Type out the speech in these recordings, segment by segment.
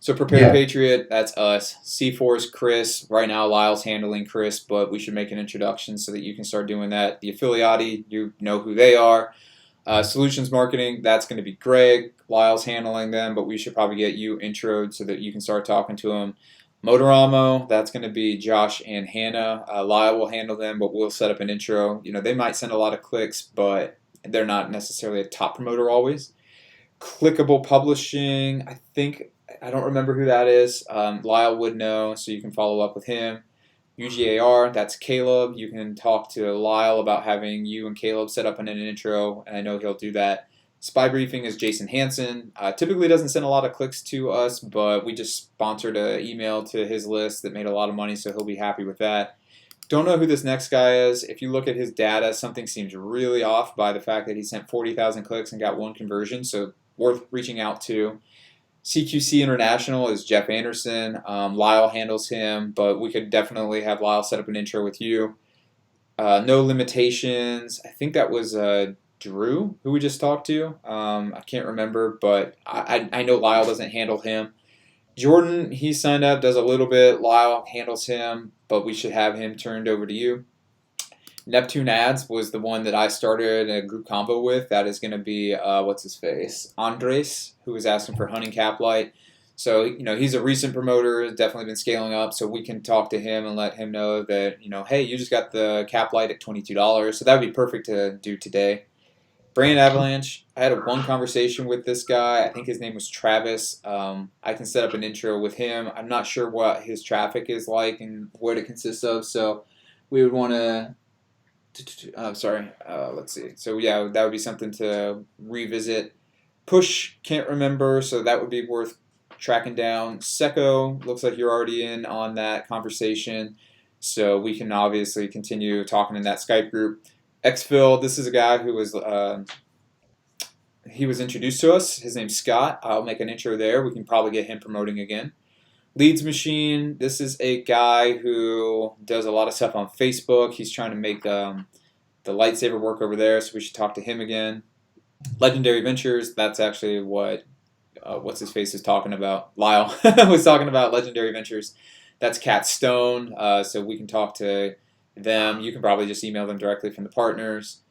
So Prepared Yeah. Patriot, that's us. C4's Chris. Right now, Lyle's handling Chris, but we should make an introduction so that you can start doing that. The Affiliati, you know who they are. Solutions Marketing, that's going to be Greg. Lyle's handling them, but we should probably get you introed so that you can start talking to them. Motoramo, that's going to be Josh and Hannah. Lyle will handle them, but we'll set up an intro. You know, they might send a lot of clicks, but they're not necessarily a top promoter always. Clickable Publishing, I don't remember who that is. Lyle would know, so you can follow up with him. UGAR, that's Caleb. You can talk to Lyle about having you and Caleb set up an intro, and I know he'll do that. Spy Briefing is Jason Hanson. Typically doesn't send a lot of clicks to us, but we just sponsored an email to his list that made a lot of money, so he'll be happy with that. Don't know who this next guy is. If you look at his data, something seems really off by the fact that he sent 40,000 clicks and got one conversion, so worth reaching out to. CQC International is Jeff Anderson. Lyle handles him, but we could definitely have Lyle set up an intro with you. No Limitations. I think that was Drew who we just talked to. I can't remember, but I know Lyle doesn't handle him. Jordan, he signed up, does a little bit. Lyle handles him, but we should have him turned over to you. Neptune Ads was the one that I started a group combo with. That is going to be, what's his face? Andres, who was asking for hunting Caplight. So, you know, he's a recent promoter, has definitely been scaling up, so we can talk to him and let him know that, you know, hey, you just got the Caplight at $22. So that would be perfect to do today. Brand Avalanche, I had one conversation with this guy. I think his name was Travis. I can set up an intro with him. I'm not sure what his traffic is like and what it consists of, so we would want to let's see. So yeah, that would be something to revisit. Push, can't remember, so that would be worth tracking down. Seco, looks like you're already in on that conversation, so we can obviously continue talking in that Skype group. Xfil, this is a guy who was he was introduced to us. His name's Scott. I'll make an intro there. We can probably get him promoting again. Leads Machine, this is a guy who does a lot of stuff on Facebook. He's trying to make the lightsaber work over there, so we should talk to him again. Legendary Ventures, that's actually what what's his face is talking about. Lyle was talking about Legendary Ventures. That's Cat Stone, so we can talk to them. You can probably just email them directly from the partners.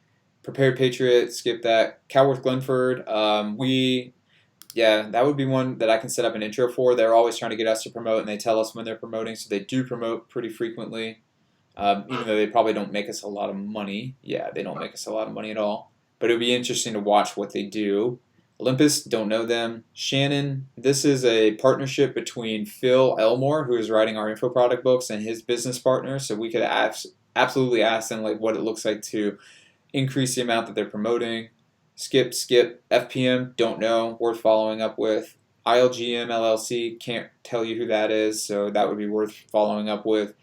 Prepared Patriot, skip that. Calworth Glenford, yeah, that would be one that I can set up an intro for. They're always trying to get us to promote, and they tell us when they're promoting, so they do promote pretty frequently, even though they probably don't make us a lot of money. Yeah, they don't make us a lot of money at all. But it would be interesting to watch what they do. Olympus, don't know them. Shannon, this is a partnership between Phil Elmore, who is writing our info product books, and his business partner, so we could absolutely ask them like what it looks like to increase the amount that they're promoting. Skip, FPM, don't know, worth following up with. ILGM LLC, can't tell you who that is, so that would be worth following up with.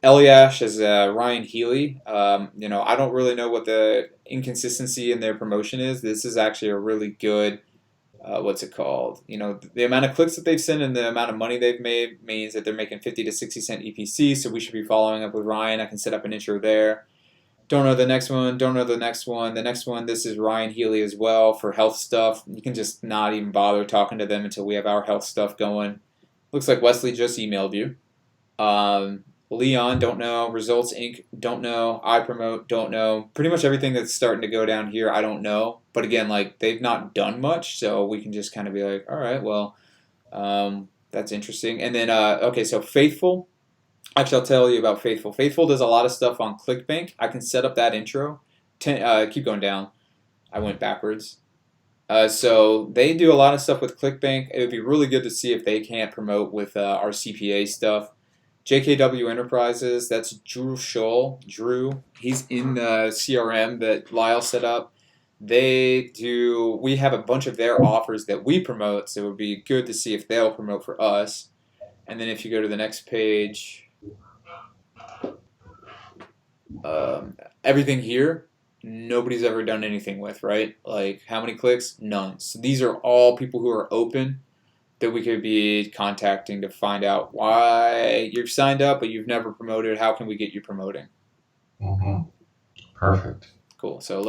Eliash is Ryan Healy. I don't really know what the inconsistency in their promotion is. This is actually a really good, what's it called? You know, the amount of clicks that they've sent and the amount of money they've made means that they're making 50 to 60 cent EPC, so we should be following up with Ryan. I can set up an intro there. Don't know the next one. Don't know the next one. The next one, this is Ryan Healy as well for health stuff. You can just not even bother talking to them until we have our health stuff going. Looks like Wesley just emailed you. Leon, don't know. Results Inc., don't know. I Promote, don't know. Pretty much everything that's starting to go down here, I don't know. But again, like they've not done much, so we can just kind of be like, all right, well, that's interesting. And then, okay, so Faithful. Actually, I'll tell you about Faithful. Faithful does a lot of stuff on ClickBank. I can set up that intro. Keep going down. I went backwards. So they do a lot of stuff with ClickBank. It would be really good to see if they can't promote with our CPA stuff. JKW Enterprises, that's Drew Scholl. Drew, he's in the CRM that Lyle set up. We have a bunch of their offers that we promote, so it would be good to see if they'll promote for us. And then if you go to the next page, everything here, nobody's ever done anything with, right? Like, how many clicks? None. So these are all people who are open that we could be contacting to find out why you've signed up, but you've never promoted. How can we get you promoting? Mm-hmm. Perfect. Cool. So